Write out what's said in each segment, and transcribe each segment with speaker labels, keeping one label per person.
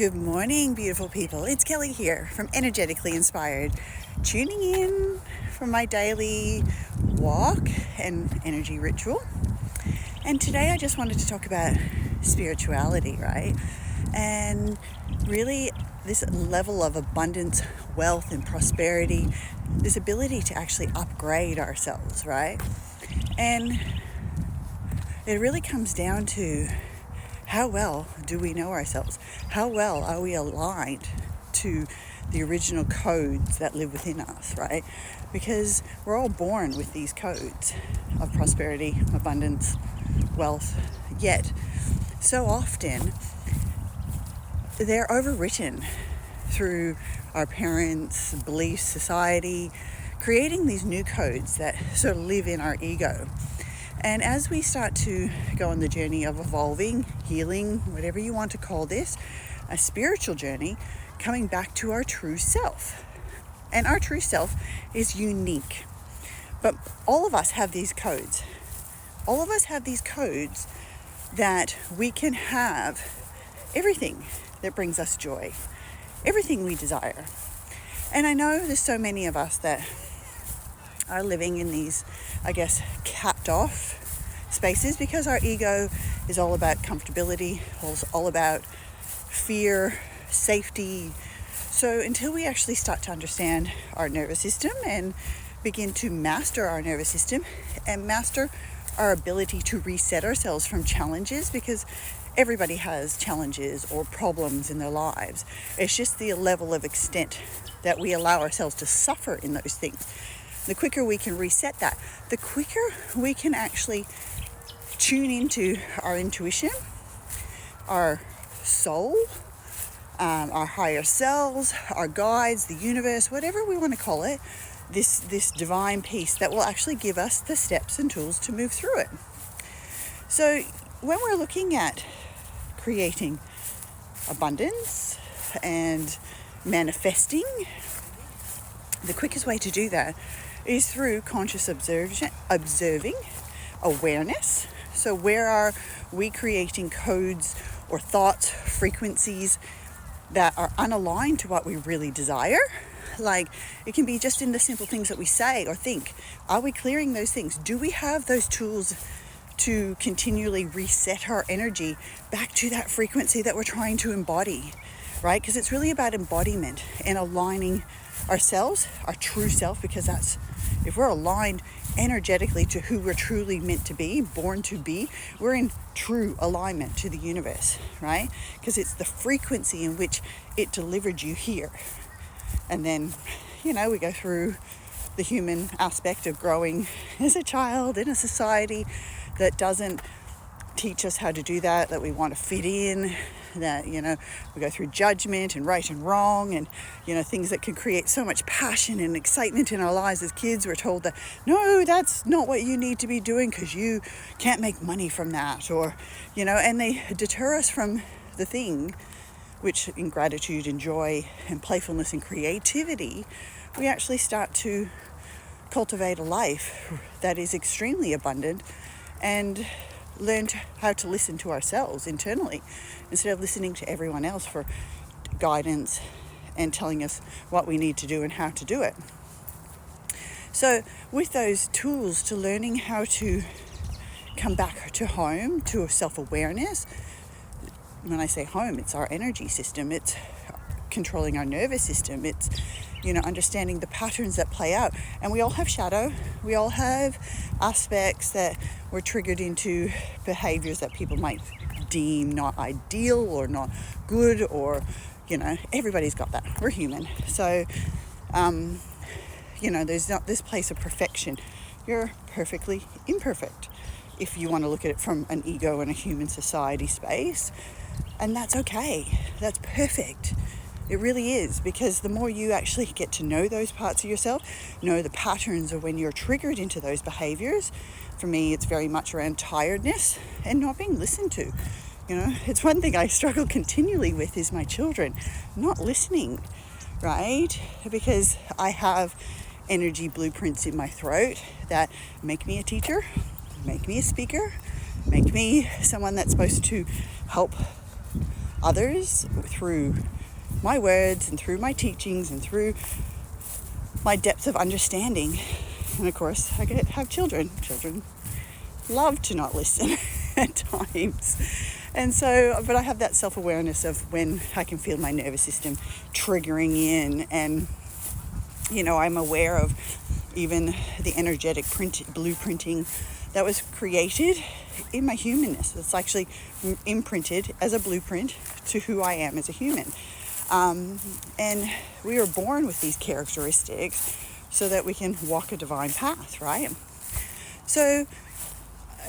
Speaker 1: Good morning, beautiful people. It's Kelly here from Energetically Inspired, tuning in for my daily walk and energy ritual. And today I just wanted to talk about spirituality, right? And really this level of abundance, wealth, and prosperity, this ability to actually upgrade ourselves, right? And it really comes down to how well do we know ourselves? How well are we aligned to the original codes that live within us, right? Because we're all born with these codes of prosperity, abundance, wealth, yet so often they're overwritten through our parents' beliefs, society, creating these new codes that sort of live in our ego. And as we start to go on the journey of evolving, healing, whatever you want to call this, a spiritual journey, coming back to our true self. And our true self is unique. But all of us have these codes. All of us have these codes that we can have everything that brings us joy, everything we desire. And I know there's so many of us that are living in these, capped off spaces because our ego is all about comfortability, all about fear, safety. So until we actually start to understand our nervous system and begin to master our nervous system and master our ability to reset ourselves from challenges, because everybody has challenges or problems in their lives. It's just the level of extent that we allow ourselves to suffer in those things. The quicker we can reset that, the quicker we can actually tune into our intuition, our soul, our higher selves, our guides, the universe, whatever we want to call it, this divine piece that will actually give us the steps and tools to move through it. So when we're looking at creating abundance and manifesting, the quickest way to do that is through conscious observing, awareness. So where are we creating codes or thoughts, frequencies that are unaligned to what we really desire? Like, it can be just in the simple things that we say or think. Are we clearing those things? Do we have those tools to continually reset our energy back to that frequency that we're trying to embody, right? Because it's really about embodiment and aligning ourselves, our true self, because that's, if we're aligned energetically to who we're truly meant to be, born to be, we're in true alignment to the universe, right? Because it's the frequency in which it delivered you here. And then, we go through the human aspect of growing as a child in a society that doesn't teach us how to do that we want to fit in, that, we go through judgment and right and wrong and, things that can create so much passion and excitement in our lives as kids. We're told that, no, that's not what you need to be doing because you can't make money from that, or, and they deter us from the thing, which in gratitude and joy and playfulness and creativity, we actually start to cultivate a life that is extremely abundant and learn how to listen to ourselves internally instead of listening to everyone else for guidance and telling us what we need to do and how to do it. So with those tools to learning how to come back to home, to self-awareness, when I say home, it's our energy system, it's controlling our nervous system, it's understanding the patterns that play out. And we all have shadow, we all have aspects that we're triggered into behaviors that people might deem not ideal or not good, or everybody's got that. We're human. So there's not this place of perfection. You're perfectly imperfect if you want to look at it from an ego and a human society space. And that's okay. That's perfect. It really is, because the more you actually get to know those parts of yourself, know the patterns of when you're triggered into those behaviors. For me, it's very much around tiredness and not being listened to. It's one thing I struggle continually with is my children not listening, right? Because I have energy blueprints in my throat that make me a teacher, make me a speaker, make me someone that's supposed to help others through my words and through my teachings and through my depth of understanding. And of course, I have children. Children love to not listen at times. And so, but I have that self-awareness of when I can feel my nervous system triggering in, and, I'm aware of even the energetic blueprinting that was created in my humanness. It's actually imprinted as a blueprint to who I am as a human. And we are born with these characteristics so that we can walk a divine path, right? So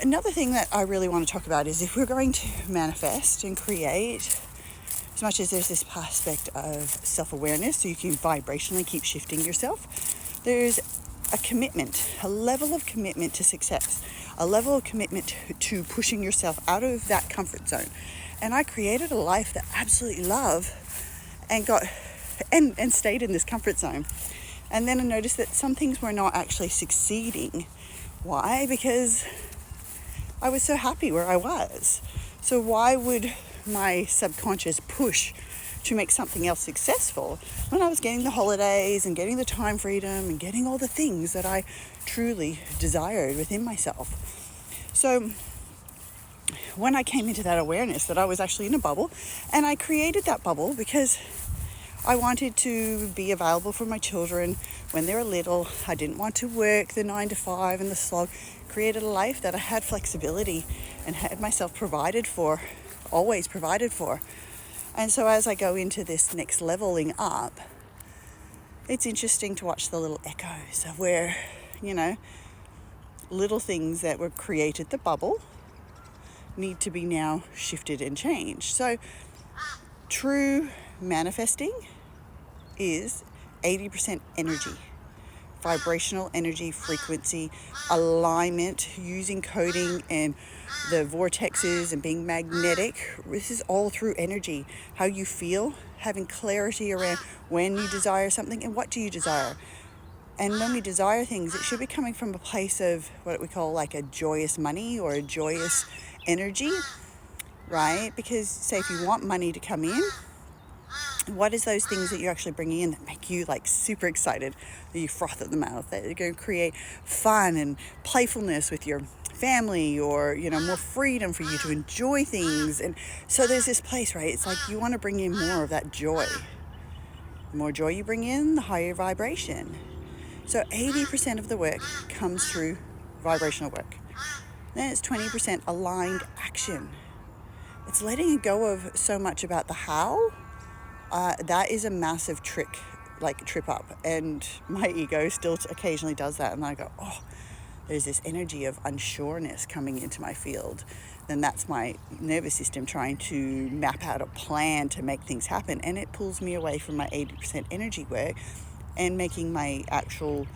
Speaker 1: another thing that I really want to talk about is if we're going to manifest and create, as much as there's this aspect of self-awareness, so you can vibrationally keep shifting yourself, there's a commitment, a level of commitment to success, a level of commitment to pushing yourself out of that comfort zone. And I created a life that I absolutely love and stayed in this comfort zone. And then I noticed that some things were not actually succeeding. Why? Because I was so happy where I was. So why would my subconscious push to make something else successful when I was getting the holidays and getting the time freedom and getting all the things that I truly desired within myself? So when I came into that awareness that I was actually in a bubble, and I created that bubble because I wanted to be available for my children when they were little. I didn't want to work the 9 to 5 and the slog. Created a life that I had flexibility and had myself provided for, always provided for. And so as I go into this next leveling up, it's interesting to watch the little echoes of where, little things that were created, the bubble, need to be now shifted and changed. So true manifesting is 80% energy, vibrational energy, frequency, alignment, using coding and the vortexes and being magnetic. This is all through energy. How you feel, having clarity around when you desire something and what do you desire. And when we desire things, it should be coming from a place of what we call like a joyous money or a joyous energy, right? Because say if you want money to come in, what is those things that you're actually bringing in that make you like super excited, that you froth at the mouth, that are going to create fun and playfulness with your family, or more freedom for you to enjoy things? And so there's this place, right? It's like you want to bring in more of that joy. The more joy you bring in, the higher vibration. So 80% of the work comes through vibrational work. Then it's 20% aligned action. It's letting go of so much about the how. That is a massive trip up. And my ego still occasionally does that. And I go, there's this energy of unsureness coming into my field. Then that's my nervous system trying to map out a plan to make things happen. And it pulls me away from my 80% energy work and making my actual,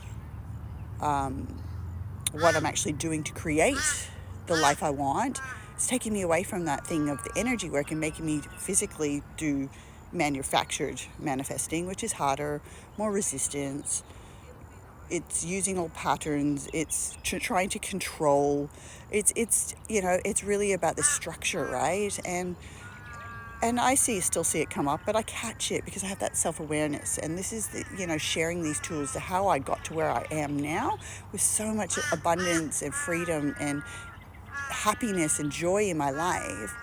Speaker 1: what I'm actually doing to create the life I want. It's taking me away from that thing of the energy work and making me physically do manufactured manifesting, which is harder, more resistance. It's using old patterns. It's trying to control. It's really about the structure, right? And I still see it come up, but I catch it because I have that self-awareness. And this is sharing these tools to how I got to where I am now with so much abundance and freedom and happiness and joy in my life,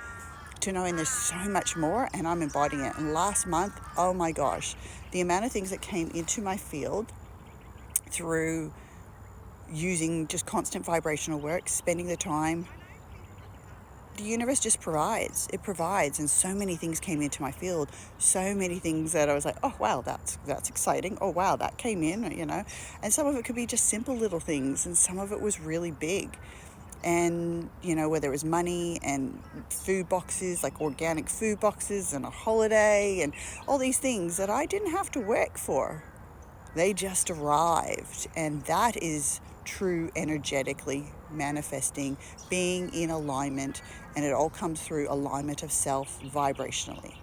Speaker 1: to knowing there's so much more and I'm embodying it. And last month, oh my gosh, the amount of things that came into my field through using just constant vibrational work, spending the time, the universe just provides. It provides. And so many things came into my field. So many things that I was like, oh, wow, that's exciting. Oh, wow, that came in, And some of it could be just simple little things. And some of it was really big. And, whether it was money and food boxes, like organic food boxes and a holiday and all these things that I didn't have to work for. They just arrived. And that is true energetically manifesting, being in alignment. And it all comes through alignment of self vibrationally.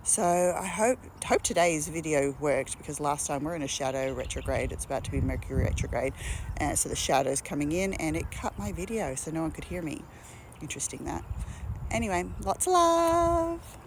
Speaker 1: So I hope today's video worked, because last time we're in a shadow retrograde. It's about to be Mercury retrograde. And so the shadow's coming in and it cut my video so no one could hear me. Interesting that. Anyway, lots of love.